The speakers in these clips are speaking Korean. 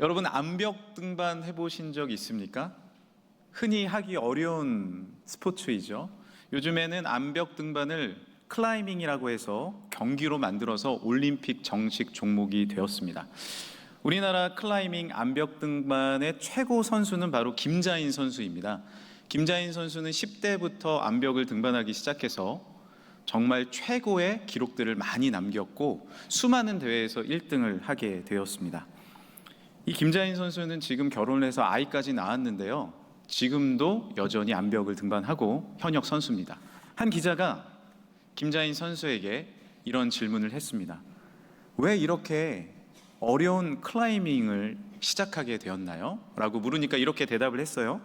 여러분, 암벽 등반 해보신 적 있습니까? 흔히 하기 어려운 스포츠이죠. 요즘에는 암벽 등반을 클라이밍이라고 해서 경기로 만들어서 올림픽 정식 종목이 되었습니다. 우리나라 클라이밍 암벽 등반의 최고 선수는 바로 김자인 선수입니다. 김자인 선수는 10대부터 암벽을 등반하기 시작해서 정말 최고의 기록들을 많이 남겼고 수많은 대회에서 1등을 하게 되었습니다. 이 김자인 선수는 지금 결혼을 해서 아이까지 낳았는데요, 지금도 여전히 암벽을 등반하고 현역 선수입니다. 한 기자가 김자인 선수에게 이런 질문을 했습니다. 왜 이렇게 어려운 클라이밍을 시작하게 되었나요? 라고 물으니까 이렇게 대답을 했어요.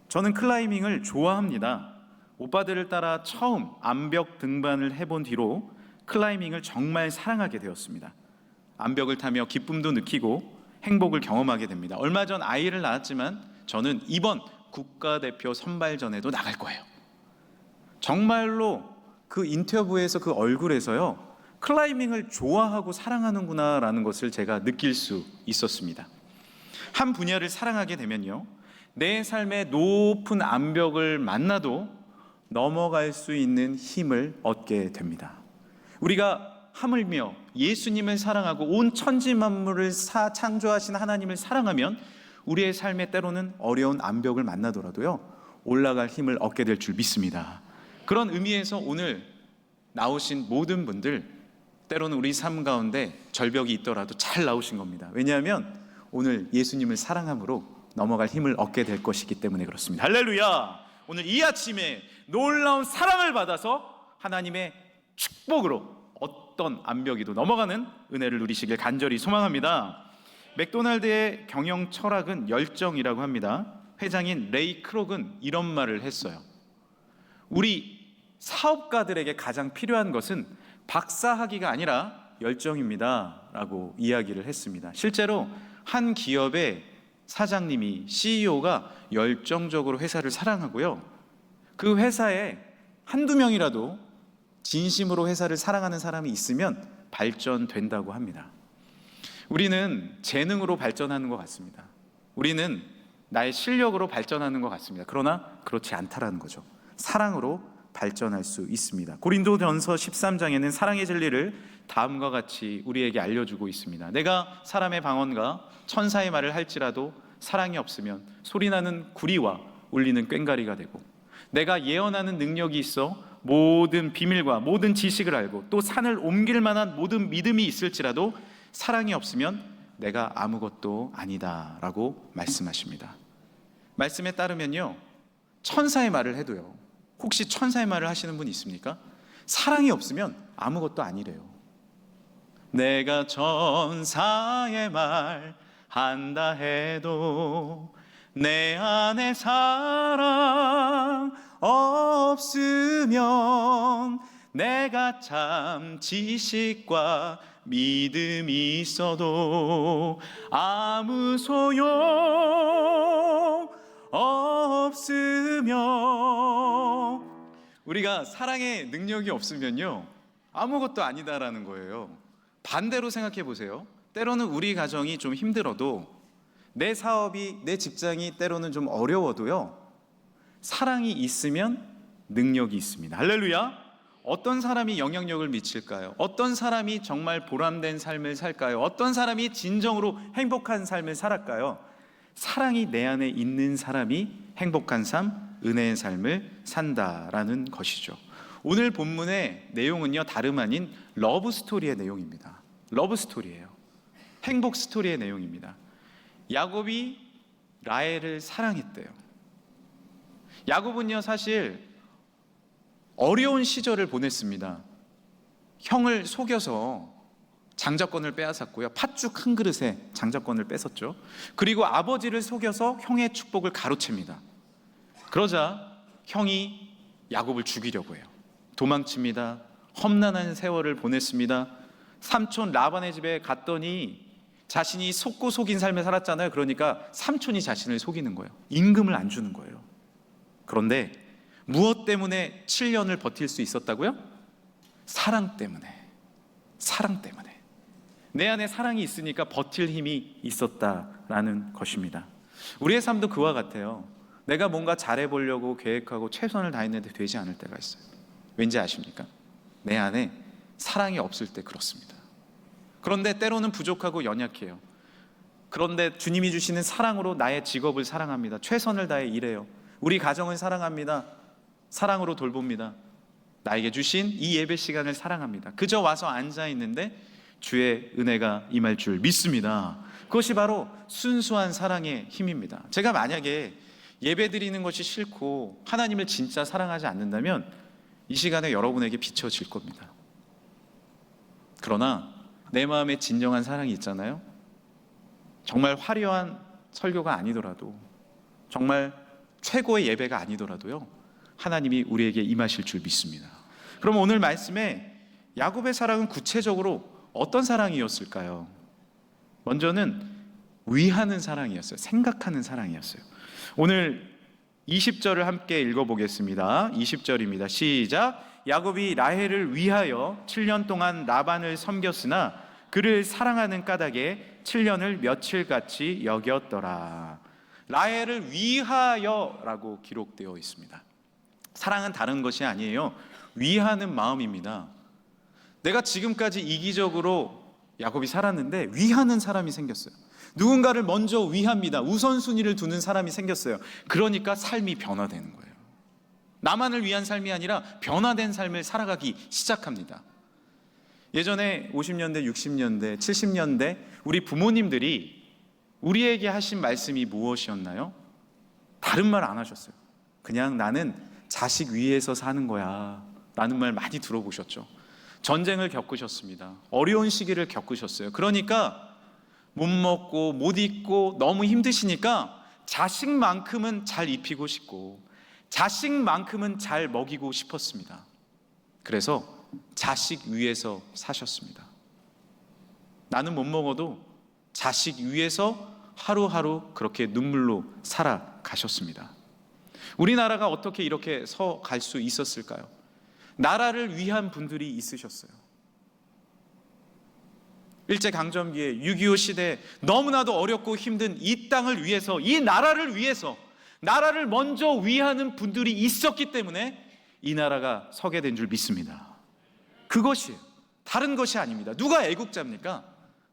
저는 클라이밍을 좋아합니다. 오빠들을 따라 처음 암벽 등반을 해본 뒤로 클라이밍을 정말 사랑하게 되었습니다. 암벽을 타며 기쁨도 느끼고 행복을 경험하게 됩니다. 얼마 전 아이를 낳았지만 저는 이번 국가대표 선발전에도 나갈 거예요. 정말로 그 인터뷰에서 그 얼굴에서요, 클라이밍을 좋아하고 사랑하는구나 라는 것을 제가 느낄 수 있었습니다. 한 분야를 사랑하게 되면요, 내 삶의 높은 암벽을 만나도 넘어갈 수 있는 힘을 얻게 됩니다. 우리가 하물며 예수님을 사랑하고 온 천지 만물을 창조하신 하나님을 사랑하면 우리의 삶에 때로는 어려운 암벽을 만나더라도요, 올라갈 힘을 얻게 될 줄 믿습니다. 그런 의미에서 오늘 나오신 모든 분들, 때로는 우리 삶 가운데 절벽이 있더라도 잘 나오신 겁니다. 왜냐하면 오늘 예수님을 사랑함으로 넘어갈 힘을 얻게 될 것이기 때문에 그렇습니다. 할렐루야! 오늘 이 아침에 놀라운 사랑을 받아서 하나님의 축복으로 어떤 암벽이도 넘어가는 은혜를 누리시길 간절히 소망합니다. 맥도날드의 경영 철학은 열정이라고 합니다. 회장인 레이 크록은 이런 말을 했어요. 우리 사업가들에게 가장 필요한 것은 박사학위가 아니라 열정입니다 라고 이야기를 했습니다. 실제로 한 기업의 사장님이, CEO가 열정적으로 회사를 사랑하고요, 그 회사에 한두 명이라도 진심으로 회사를 사랑하는 사람이 있으면 발전된다고 합니다. 우리는 재능으로 발전하는 것 같습니다. 우리는 나의 실력으로 발전하는 것 같습니다. 그러나 그렇지 않다라는 거죠. 사랑으로 발전할 수 있습니다. 고린도전서 13장에는 사랑의 진리를 다음과 같이 우리에게 알려주고 있습니다. 내가 사람의 방언과 천사의 말을 할지라도 사랑이 없으면 소리나는 구리와 울리는 꽹과리가 되고, 내가 예언하는 능력이 있어 모든 비밀과 모든 지식을 알고 또 산을 옮길 만한 모든 믿음이 있을지라도 사랑이 없으면 내가 아무것도 아니다 라고 말씀하십니다. 말씀에 따르면요, 천사의 말을 해도요, 혹시 천사의 말을 하시는 분 있습니까? 사랑이 없으면 아무것도 아니래요. 내가 천사의 말 한다 해도 내 안에 사랑 없으면 내가 참 지식과 믿음이 있어도 아무 소용 없으며, 우리가 사랑의 능력이 없으면요 아무것도 아니다라는 거예요. 반대로 생각해 보세요. 때로는 우리 가정이 좀 힘들어도, 내 사업이, 내 직장이 때로는 좀 어려워도요, 사랑이 있으면 능력이 있습니다. 할렐루야! 어떤 사람이 영향력을 미칠까요? 어떤 사람이 정말 보람된 삶을 살까요? 어떤 사람이 진정으로 행복한 삶을 살았까요? 사랑이 내 안에 있는 사람이 행복한 삶, 은혜의 삶을 산다라는 것이죠. 오늘 본문의 내용은요, 다름 아닌 러브 스토리의 내용입니다. 러브 스토리예요. 행복 스토리의 내용입니다. 야곱이 라헬을 사랑했대요. 야곱은요, 사실 어려운 시절을 보냈습니다. 형을 속여서 장자권을 빼앗았고요, 팥죽 한 그릇에 장자권을 뺏었죠. 그리고 아버지를 속여서 형의 축복을 가로챕니다. 그러자 형이 야곱을 죽이려고 해요. 도망칩니다. 험난한 세월을 보냈습니다. 삼촌 라반의 집에 갔더니 자신이 속고 속인 삶을 살았잖아요. 그러니까 삼촌이 자신을 속이는 거예요. 임금을 안 주는 거예요. 그런데 무엇 때문에 7년을 버틸 수 있었다고요? 사랑 때문에. 사랑 때문에. 내 안에 사랑이 있으니까 버틸 힘이 있었다라는 것입니다. 우리의 삶도 그와 같아요. 내가 뭔가 잘해보려고 계획하고 최선을 다했는데 되지 않을 때가 있어요. 왠지 아십니까? 내 안에 사랑이 없을 때 그렇습니다. 그런데 때로는 부족하고 연약해요. 그런데 주님이 주시는 사랑으로 나의 직업을 사랑합니다. 최선을 다해 일해요. 우리 가정을 사랑합니다. 사랑으로 돌봅니다. 나에게 주신 이 예배 시간을 사랑합니다. 그저 와서 앉아 있는데 주의 은혜가 임할 줄 믿습니다. 그것이 바로 순수한 사랑의 힘입니다. 제가 만약에 예배 드리는 것이 싫고 하나님을 진짜 사랑하지 않는다면 이 시간에 여러분에게 비춰질 겁니다. 그러나 내 마음에 진정한 사랑이 있잖아요. 정말 화려한 설교가 아니더라도, 정말 최고의 예배가 아니더라도요, 하나님이 우리에게 임하실 줄 믿습니다. 그럼 오늘 말씀에 야곱의 사랑은 구체적으로 어떤 사랑이었을까요? 먼저는 위하는 사랑이었어요. 생각하는 사랑이었어요. 오늘 20절을 함께 읽어보겠습니다. 20절입니다. 시작. 야곱이 라헬을 위하여 7년 동안 라반을 섬겼으나 그를 사랑하는 까닭에 7년을 며칠같이 여겼더라. 라헬을 위하여라고 기록되어 있습니다. 사랑은 다른 것이 아니에요. 위하는 마음입니다. 내가 지금까지 이기적으로 야곱이 살았는데 위하는 사람이 생겼어요. 누군가를 먼저 위합니다. 우선순위를 두는 사람이 생겼어요. 그러니까 삶이 변화되는 거예요. 나만을 위한 삶이 아니라 변화된 삶을 살아가기 시작합니다. 예전에 50년대, 60년대, 70년대 우리 부모님들이 우리에게 하신 말씀이 무엇이었나요? 다른 말 안 하셨어요. 그냥 나는 자식 위해서 사는 거야 라는 말 많이 들어보셨죠. 전쟁을 겪으셨습니다. 어려운 시기를 겪으셨어요. 그러니까 못 먹고 못 입고 너무 힘드시니까 자식만큼은 잘 입히고 싶고 자식만큼은 잘 먹이고 싶었습니다. 그래서 자식 위해서 사셨습니다. 나는 못 먹어도 자식 위해서 하루하루 그렇게 눈물로 살아가셨습니다. 우리나라가 어떻게 이렇게 서 갈 수 있었을까요? 나라를 위한 분들이 있으셨어요. 일제강점기에 6.25 시대에 너무나도 어렵고 힘든 이 땅을 위해서, 이 나라를 위해서 나라를 먼저 위하는 분들이 있었기 때문에 이 나라가 서게 된 줄 믿습니다. 그것이에요. 다른 것이 아닙니다. 누가 애국자입니까?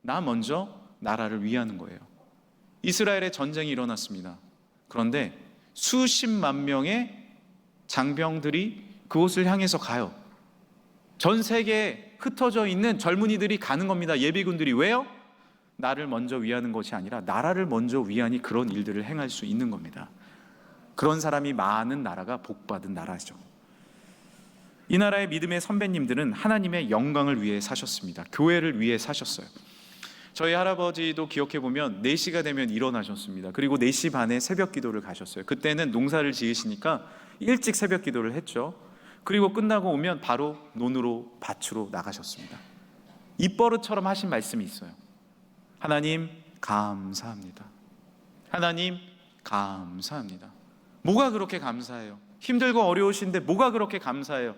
나 먼저 나라를 위하는 거예요. 이스라엘에 전쟁이 일어났습니다. 그런데 수십만 명의 장병들이 그곳을 향해서 가요. 전 세계에 흩어져 있는 젊은이들이 가는 겁니다. 예비군들이. 왜요? 나를 먼저 위하는 것이 아니라 나라를 먼저 위하니 그런 일들을 행할 수 있는 겁니다. 그런 사람이 많은 나라가 복받은 나라죠. 이 나라의 믿음의 선배님들은 하나님의 영광을 위해 사셨습니다. 교회를 위해 사셨어요. 저희 할아버지도 기억해 보면 4시가 되면 일어나셨습니다. 그리고 4시 반에 새벽 기도를 가셨어요. 그때는 농사를 지으시니까 일찍 새벽 기도를 했죠. 그리고 끝나고 오면 바로 논으로 밭으로 나가셨습니다. 입버릇처럼 하신 말씀이 있어요. 하나님 감사합니다. 하나님 감사합니다. 뭐가 그렇게 감사해요? 힘들고 어려우신데 뭐가 그렇게 감사해요?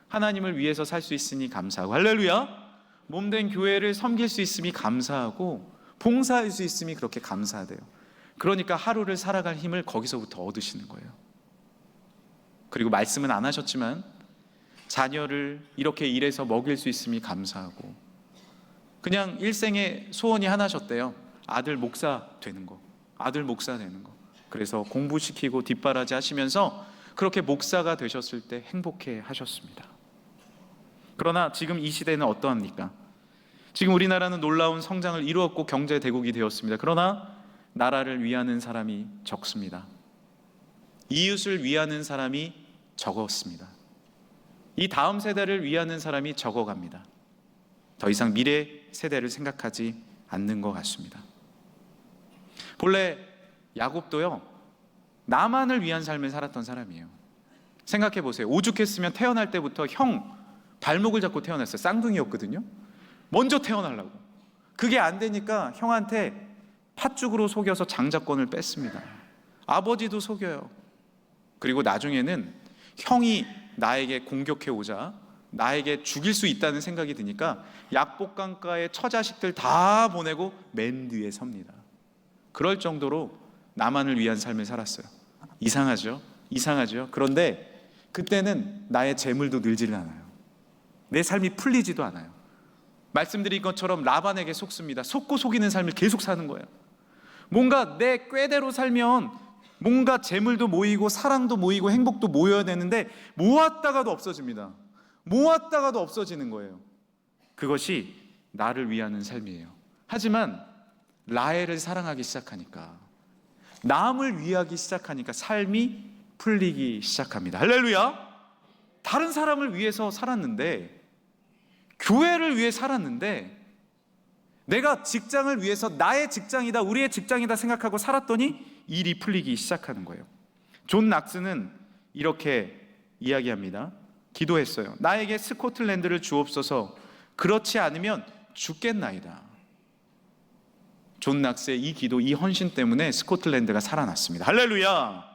하나님을 위해서 살 수 있으니 감사하고, 할렐루야. 몸된 교회를 섬길 수 있음이 감사하고 봉사할 수 있음이 그렇게 감사하대요. 그러니까 하루를 살아갈 힘을 거기서부터 얻으시는 거예요. 그리고 말씀은 안 하셨지만 자녀를 이렇게 일해서 먹일 수 있음이 감사하고, 그냥 일생의 소원이 하나셨대요. 아들 목사 되는 거. 아들 목사 되는 거. 그래서 공부시키고 뒷바라지 하시면서 그렇게 목사가 되셨을 때 행복해 하셨습니다. 그러나 지금 이 시대는 어떠합니까? 지금 우리나라는 놀라운 성장을 이루었고 경제 대국이 되었습니다. 그러나 나라를 위하는 사람이 적습니다. 이웃을 위하는 사람이 적었습니다. 이 다음 세대를 위하는 사람이 적어갑니다. 더 이상 미래 세대를 생각하지 않는 것 같습니다. 본래 야곱도요, 나만을 위한 삶을 살았던 사람이에요. 생각해 보세요. 오죽했으면 태어날 때부터 형 발목을 잡고 태어났어요. 쌍둥이였거든요. 먼저 태어나려고. 그게 안 되니까 형한테 팥죽으로 속여서 장자권을 뺐습니다. 아버지도 속여요. 그리고 나중에는 형이 나에게 공격해 오자 나에게 죽일 수 있다는 생각이 드니까 약복강가에 처자식들 다 보내고 맨 뒤에 섭니다. 그럴 정도로 나만을 위한 삶을 살았어요. 이상하죠? 이상하죠? 그런데 그때는 나의 재물도 늘지를 않아요. 내 삶이 풀리지도 않아요. 말씀드린 것처럼 라반에게 속습니다. 속고 속이는 삶을 계속 사는 거예요. 뭔가 내 꾀대로 살면 뭔가 재물도 모이고 사랑도 모이고 행복도 모여야 되는데 모았다가도 없어집니다. 모았다가도 없어지는 거예요. 그것이 나를 위하는 삶이에요. 하지만 라헬을 사랑하기 시작하니까, 남을 위하기 시작하니까 삶이 풀리기 시작합니다. 할렐루야! 다른 사람을 위해서 살았는데, 교회를 위해 살았는데, 내가 직장을 위해서 나의 직장이다, 우리의 직장이다 생각하고 살았더니 일이 풀리기 시작하는 거예요. 존 낙스는 이렇게 이야기합니다. 기도했어요. 나에게 스코틀랜드를 주옵소서. 그렇지 않으면 죽겠나이다. 존 낙스의 이 기도, 이 헌신 때문에 스코틀랜드가 살아났습니다. 할렐루야!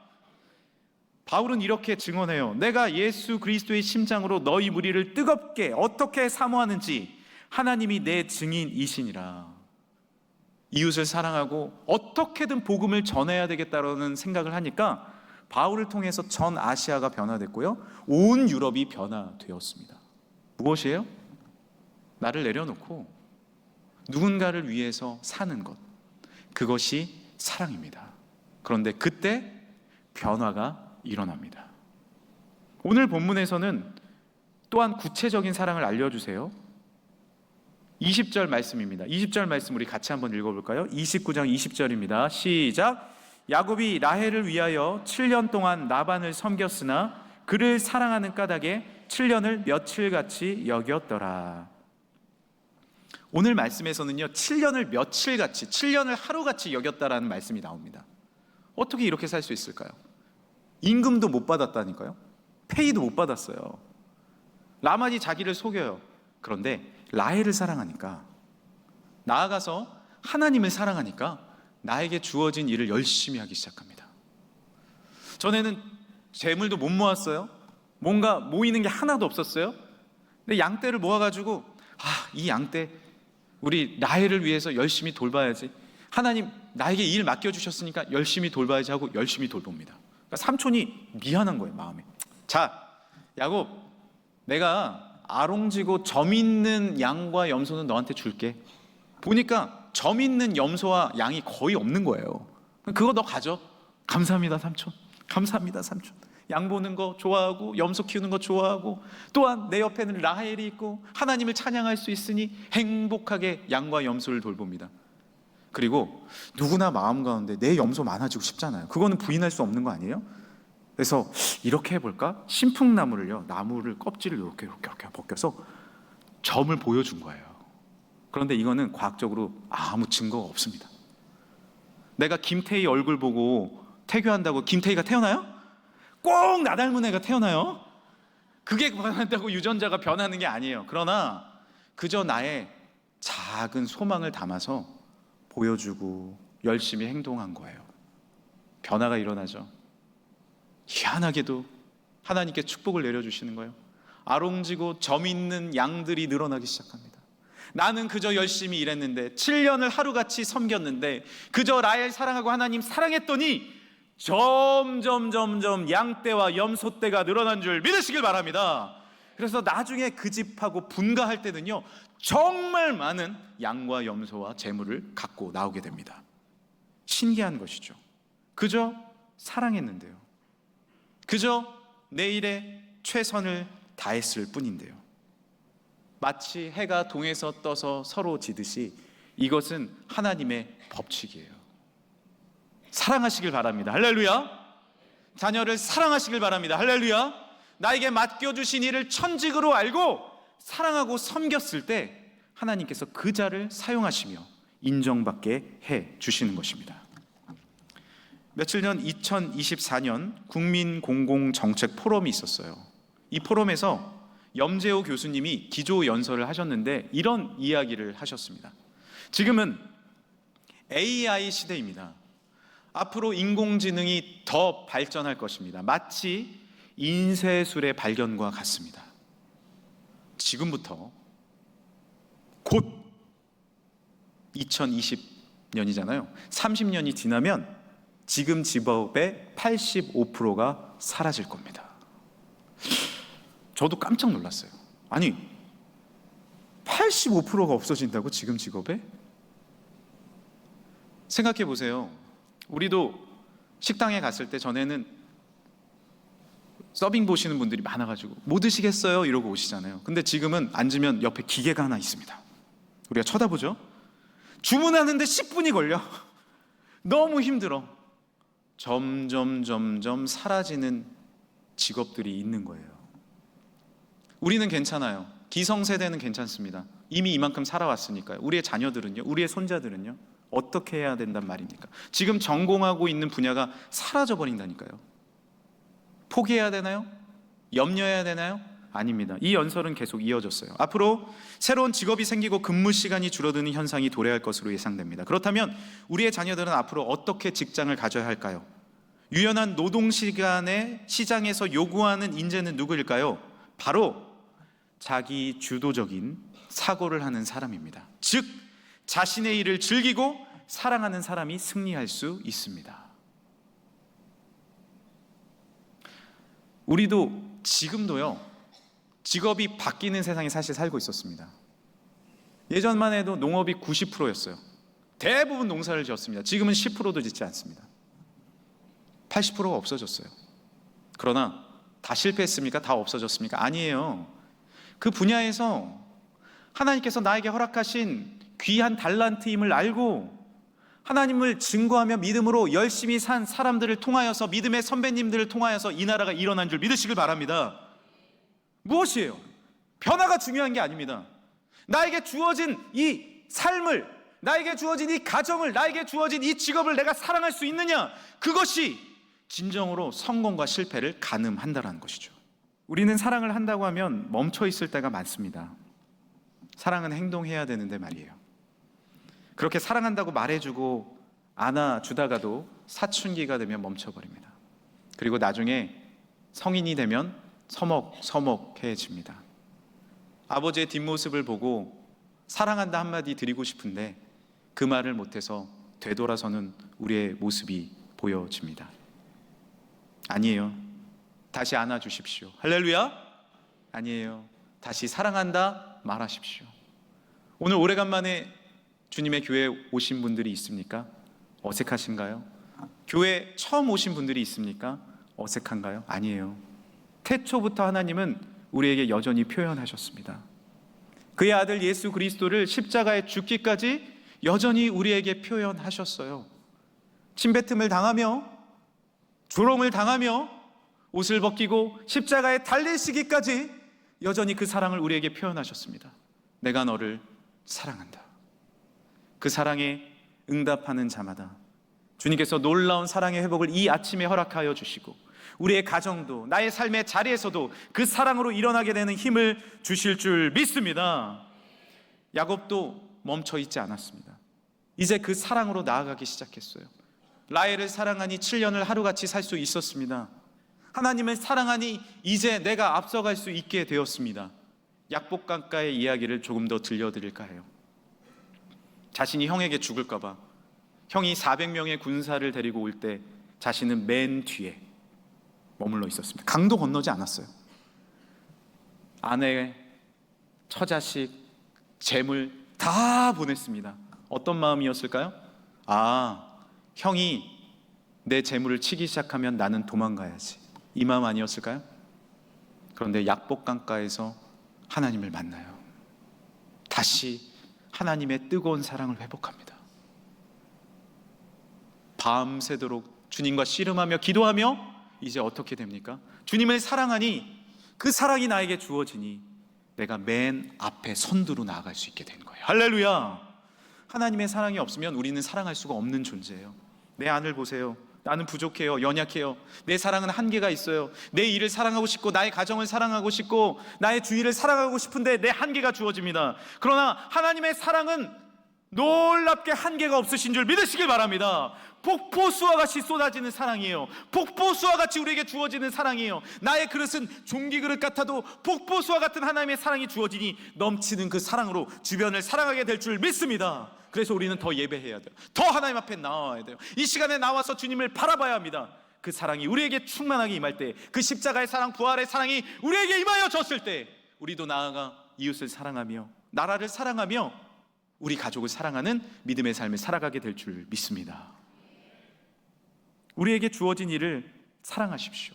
바울은 이렇게 증언해요. 내가 예수 그리스도의 심장으로 너희 무리를 뜨겁게 어떻게 사모하는지 하나님이 내 증인이시니라. 이웃을 사랑하고 어떻게든 복음을 전해야 되겠다라는 생각을 하니까 바울을 통해서 전 아시아가 변화됐고요, 온 유럽이 변화되었습니다. 무엇이에요? 나를 내려놓고 누군가를 위해서 사는 것, 그것이 사랑입니다. 그런데 그때 변화가 일어납니다. 오늘 본문에서는 또한 구체적인 사랑을 알려주세요. 20절 말씀입니다. 20절 말씀 우리 같이 한번 읽어볼까요? 29장 20절입니다. 시작. 야곱이 라헬을 위하여 7년 동안 라반을 섬겼으나 그를 사랑하는 까닭에 7년을 며칠같이 여겼더라. 오늘 말씀에서는요, 7년을 며칠같이, 7년을 하루같이 여겼다라는 말씀이 나옵니다. 어떻게 이렇게 살 수 있을까요? 임금도 못 받았다니까요. 페이도 못 받았어요. 라반이 자기를 속여요. 그런데 라헬을 사랑하니까, 나아가서 하나님을 사랑하니까 나에게 주어진 일을 열심히 하기 시작합니다. 전에는 재물도 못 모았어요. 뭔가 모이는 게 하나도 없었어요. 근데 양떼를 모아가지고 이 양떼 우리 라헬을 위해서 열심히 돌봐야지, 하나님 나에게 일 맡겨주셨으니까 열심히 돌봐야지 하고 열심히 돌봅니다. 그러니까 삼촌이 미안한 거예요, 마음에. 자, 야곱, 내가 아롱지고 점 있는 양과 염소는 너한테 줄게. 보니까 점 있는 염소와 양이 거의 없는 거예요. 그거 너 가져. 감사합니다 삼촌. 감사합니다 삼촌. 양 보는 거 좋아하고 염소 키우는 거 좋아하고, 또한 내 옆에는 라헬이 있고 하나님을 찬양할 수 있으니 행복하게 양과 염소를 돌봅니다. 그리고 누구나 마음 가운데 내 염소 많아지고 싶잖아요. 그거는 부인할 수 없는 거 아니에요? 그래서 이렇게 해볼까? 신풍나무를요, 나무를 껍질을 이렇게 벗겨서 점을 보여준 거예요. 그런데 이거는 과학적으로 아무 증거가 없습니다. 내가 김태희 얼굴 보고 태교한다고 김태희가 태어나요? 꼭 나 닮은 애가 태어나요? 그게 변한다고 유전자가 변하는 게 아니에요. 그러나 그저 나의 작은 소망을 담아서 보여주고 열심히 행동한 거예요. 변화가 일어나죠. 희한하게도 하나님께 축복을 내려주시는 거예요. 아롱지고 점 있는 양들이 늘어나기 시작합니다. 나는 그저 열심히 일했는데, 7년을 하루같이 섬겼는데, 그저 라헬 사랑하고 하나님 사랑했더니 점점 양떼와 염소떼가 늘어난 줄 믿으시길 바랍니다. 그래서 나중에 그 집하고 분가할 때는요, 정말 많은 양과 염소와 재물을 갖고 나오게 됩니다. 신기한 것이죠. 그저 사랑했는데요, 그저 내 일에 최선을 다했을 뿐인데요. 마치 해가 동에서 떠서 서로 지듯이 이것은 하나님의 법칙이에요. 사랑하시길 바랍니다. 할렐루야. 자녀를 사랑하시길 바랍니다. 할렐루야. 나에게 맡겨주신 일을 천직으로 알고 사랑하고 섬겼을 때 하나님께서 그 자를 사용하시며 인정받게 해 주시는 것입니다. 며칠 전 2024년 국민공공정책 포럼이 있었어요. 이 포럼에서 염재호 교수님이 기조 연설을 하셨는데 이런 이야기를 하셨습니다. 지금은 AI 시대입니다. 앞으로 인공지능이 더 발전할 것입니다. 마치 인쇄술의 발견과 같습니다. 지금부터 곧 2020년이잖아요. 30년이 지나면 지금 직업의 85%가 사라질 겁니다. 저도 깜짝 놀랐어요. 아니, 85%가 없어진다고 지금 직업에? 생각해 보세요. 우리도 식당에 갔을 때 전에는 서빙 보시는 분들이 많아가지고 뭐 드시겠어요? 이러고 오시잖아요. 근데 지금은 앉으면 옆에 기계가 하나 있습니다. 우리가 쳐다보죠? 주문하는데 10분이 걸려. 너무 힘들어. 점점 사라지는 직업들이 있는 거예요. 우리는 괜찮아요. 기성세대는 괜찮습니다. 이미 이만큼 살아왔으니까요. 우리의 자녀들은요, 우리의 손자들은요, 어떻게 해야 된단 말입니까? 지금 전공하고 있는 분야가 사라져버린다니까요. 포기해야 되나요? 염려해야 되나요? 아닙니다. 이 연설은 계속 이어졌어요. 앞으로 새로운 직업이 생기고 근무 시간이 줄어드는 현상이 도래할 것으로 예상됩니다. 그렇다면 우리의 자녀들은 앞으로 어떻게 직장을 가져야 할까요? 유연한 노동 시간에 시장에서 요구하는 인재는 누구일까요? 바로 자기 주도적인 사고를 하는 사람입니다. 즉 자신의 일을 즐기고 사랑하는 사람이 승리할 수 있습니다. 우리도 지금도요, 직업이 바뀌는 세상에 사실 살고 있었습니다. 예전만 해도 농업이 90%였어요. 대부분 농사를 지었습니다. 지금은 10%도 짓지 않습니다. 80%가 없어졌어요. 그러나 다 실패했습니까? 다 없어졌습니까? 아니에요. 그 분야에서 하나님께서 나에게 허락하신 귀한 달란트임을 알고 하나님을 증거하며 믿음으로 열심히 산 사람들을 통하여서, 믿음의 선배님들을 통하여서 이 나라가 일어난 줄 믿으시길 바랍니다. 무엇이에요? 변화가 중요한 게 아닙니다. 나에게 주어진 이 삶을, 나에게 주어진 이 가정을, 나에게 주어진 이 직업을 내가 사랑할 수 있느냐, 그것이 진정으로 성공과 실패를 가늠한다는 것이죠. 우리는 사랑을 한다고 하면 멈춰 있을 때가 많습니다. 사랑은 행동해야 되는데 말이에요. 그렇게 사랑한다고 말해주고 안아주다가도 사춘기가 되면 멈춰버립니다. 그리고 나중에 성인이 되면 서먹서먹해집니다. 아버지의 뒷모습을 보고 사랑한다 한마디 드리고 싶은데 그 말을 못해서 되돌아서는 우리의 모습이 보여집니다. 아니에요. 다시 안아주십시오. 할렐루야? 아니에요. 다시 사랑한다 말하십시오. 오늘 오래간만에 주님의 교회에 오신 분들이 있습니까? 어색하신가요? 교회 처음 오신 분들이 있습니까? 어색한가요? 아니에요. 태초부터 하나님은 우리에게 여전히 표현하셨습니다. 그의 아들 예수 그리스도를 십자가에 죽기까지 여전히 우리에게 표현하셨어요. 침뱉음을 당하며, 조롱을 당하며, 옷을 벗기고 십자가에 달리시기까지 여전히 그 사랑을 우리에게 표현하셨습니다. 내가 너를 사랑한다. 그 사랑에 응답하는 자마다 주님께서 놀라운 사랑의 회복을 이 아침에 허락하여 주시고 우리의 가정도, 나의 삶의 자리에서도 그 사랑으로 일어나게 되는 힘을 주실 줄 믿습니다. 야곱도 멈춰 있지 않았습니다. 이제 그 사랑으로 나아가기 시작했어요. 라헬을 사랑하니 7년을 하루같이 살 수 있었습니다. 하나님을 사랑하니 이제 내가 앞서갈 수 있게 되었습니다. 약복강가의 이야기를 조금 더 들려드릴까 해요. 자신이 형에게 죽을까 봐 형이 400명의 군사를 데리고 올 때 자신은 맨 뒤에 머물러 있었습니다. 강도 건너지 않았어요. 아내, 처자식, 재물 다 보냈습니다. 어떤 마음이었을까요? 형이 내 재물을 치기 시작하면 나는 도망가야지, 이 마음 아니었을까요? 그런데 약복강가에서 하나님을 만나요. 다시 하나님의 뜨거운 사랑을 회복합니다. 밤새도록 주님과 씨름하며 기도하며 이제 어떻게 됩니까? 주님을 사랑하니 그 사랑이 나에게 주어지니 내가 맨 앞에 선두로 나아갈 수 있게 된 거예요. 할렐루야! 하나님의 사랑이 없으면 우리는 사랑할 수가 없는 존재예요. 내 안을 보세요. 나는 부족해요. 연약해요. 내 사랑은 한계가 있어요. 내 일을 사랑하고 싶고 나의 가정을 사랑하고 싶고 나의 주위를 사랑하고 싶은데 내 한계가 주어집니다. 그러나 하나님의 사랑은 놀랍게 한계가 없으신 줄 믿으시길 바랍니다. 폭포수와 같이 쏟아지는 사랑이에요. 폭포수와 같이 우리에게 주어지는 사랑이에요. 나의 그릇은 종기 그릇 같아도 폭포수와 같은 하나님의 사랑이 주어지니 넘치는 그 사랑으로 주변을 사랑하게 될 줄 믿습니다. 그래서 우리는 더 예배해야 돼요. 더 하나님 앞에 나와야 돼요. 이 시간에 나와서 주님을 바라봐야 합니다. 그 사랑이 우리에게 충만하게 임할 때, 그 십자가의 사랑, 부활의 사랑이 우리에게 임하여 졌을 때, 우리도 나아가 이웃을 사랑하며 나라를 사랑하며 우리 가족을 사랑하는 믿음의 삶을 살아가게 될 줄 믿습니다. 우리에게 주어진 일을 사랑하십시오.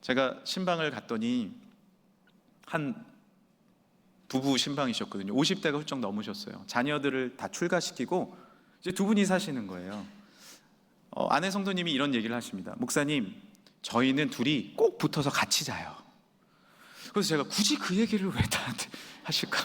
제가 신방을 갔더니 한 부부 신방이셨거든요. 50대가 훌쩍 넘으셨어요. 자녀들을 다 출가시키고 이제 두 분이 사시는 거예요. 아내 성도님이 이런 얘기를 하십니다. 목사님, 저희는 둘이 꼭 붙어서 같이 자요. 그래서 제가 굳이 그 얘기를 왜 나한테 하실까?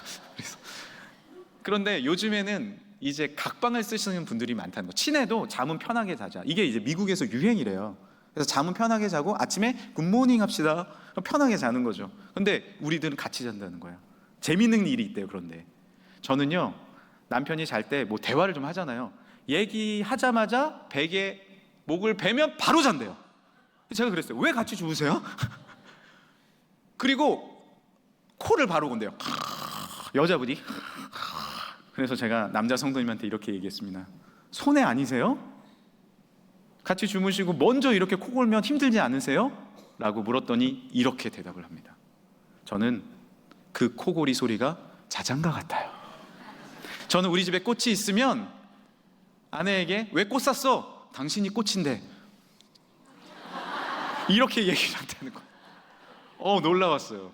그런데 요즘에는 이제 각방을 쓰시는 분들이 많다는 거. 친해도 잠은 편하게 자자. 이게 이제 미국에서 유행이래요. 그래서 잠은 편하게 자고 아침에 굿모닝 합시다. 편하게 자는 거죠. 근데 우리들은 같이 잔다는 거예요. 재밌는 일이 있대요. 그런데 저는요, 남편이 잘 때 뭐 대화를 좀 하잖아요. 얘기하자마자 베개 목을 베면 바로 잔대요. 제가 그랬어요. 왜 같이 주무세요? 그리고 코를 바로 건대요. 여자분이. 그래서 제가 남자 성도님한테 이렇게 얘기했습니다. 손해 아니세요? 같이 주무시고 먼저 이렇게 코 골면 힘들지 않으세요? 라고 물었더니 이렇게 대답을 합니다. 저는 그 코골이 소리가 자장가 같아요. 저는 우리 집에 꽃이 있으면 아내에게 왜 꽃 샀어? 당신이 꽃인데. 이렇게 얘기를 한다는 거예요. 놀라웠어요.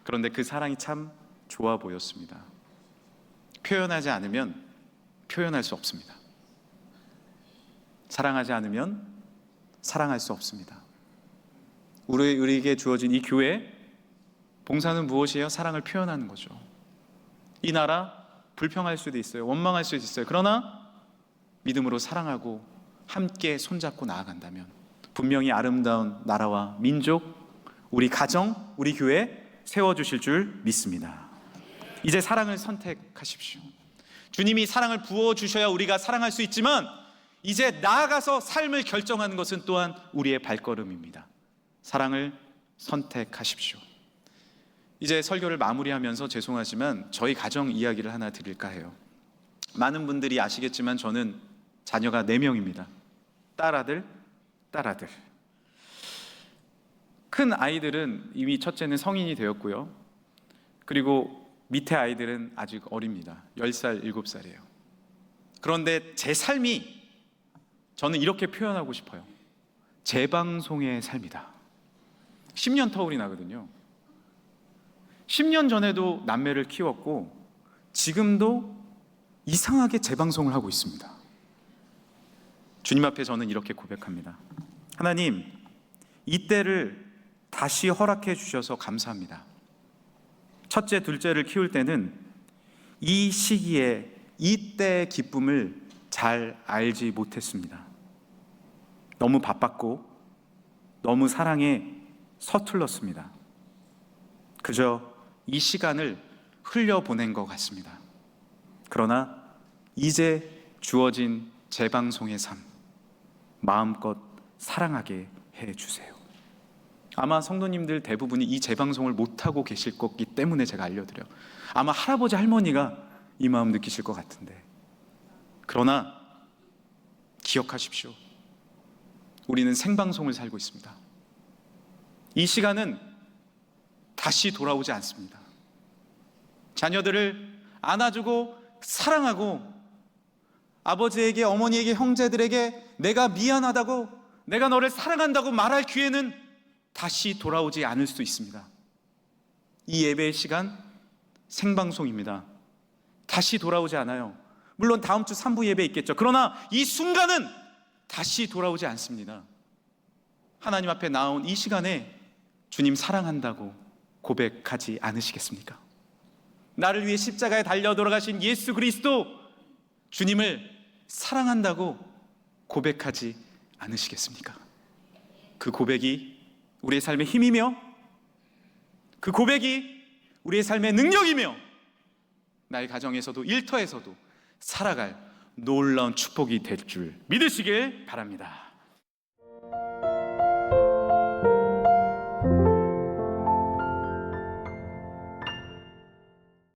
그런데 그 사랑이 참 좋아 보였습니다. 표현하지 않으면 표현할 수 없습니다. 사랑하지 않으면 사랑할 수 없습니다. 우리에게 주어진 이 교회 봉사는 무엇이에요? 사랑을 표현하는 거죠. 이 나라 불평할 수도 있어요. 원망할 수도 있어요. 그러나 믿음으로 사랑하고 함께 손잡고 나아간다면 분명히 아름다운 나라와 민족, 우리 가정, 우리 교회 세워주실 줄 믿습니다. 이제 사랑을 선택하십시오. 주님이 사랑을 부어주셔야 우리가 사랑할 수 있지만 이제 나아가서 삶을 결정하는 것은 또한 우리의 발걸음입니다. 사랑을 선택하십시오. 이제 설교를 마무리하면서 죄송하지만 저희 가정 이야기를 하나 드릴까 해요. 많은 분들이 아시겠지만 저는 자녀가 4명입니다. 딸아들. 큰 아이들은 이미 첫째는 성인이 되었고요. 그리고 밑에 아이들은 아직 어립니다. 10살, 7살이에요. 그런데 제 삶이 저는 이렇게 표현하고 싶어요. 재방송의 삶이다. 10년 터울이 나거든요. 10년 전에도 남매를 키웠고 지금도 이상하게 재방송을 하고 있습니다. 주님 앞에 저는 이렇게 고백합니다. 하나님, 이 때를 다시 허락해 주셔서 감사합니다. 첫째, 둘째를 키울 때는 이 시기에 이때의 기쁨을 잘 알지 못했습니다. 너무 바빴고 너무 사랑에 서툴렀습니다. 그저 이 시간을 흘려보낸 것 같습니다. 그러나 이제 주어진 재방송의 삶, 마음껏 사랑하게 해주세요. 아마 성도님들 대부분이 이 재방송을 못하고 계실 거기 때문에 제가 알려드려요. 아마 할아버지 할머니가 이 마음 느끼실 것 같은데, 그러나 기억하십시오. 우리는 생방송을 살고 있습니다. 이 시간은 다시 돌아오지 않습니다. 자녀들을 안아주고 사랑하고 아버지에게, 어머니에게, 형제들에게 내가 미안하다고, 내가 너를 사랑한다고 말할 기회는 다시 돌아오지 않을 수 있습니다. 이 예배의 시간 생방송입니다. 다시 돌아오지 않아요. 물론 다음 주 3부 예배 있겠죠. 그러나 이 순간은 다시 돌아오지 않습니다. 하나님 앞에 나온 이 시간에 주님 사랑한다고 고백하지 않으시겠습니까? 나를 위해 십자가에 달려 돌아가신 예수 그리스도, 주님을 사랑한다고 고백하지 않으시겠습니까? 그 고백이 우리의 삶의 힘이며 그 고백이 우리의 삶의 능력이며 나의 가정에서도 일터에서도 살아갈 놀라운 축복이 될 줄 믿으시길 바랍니다.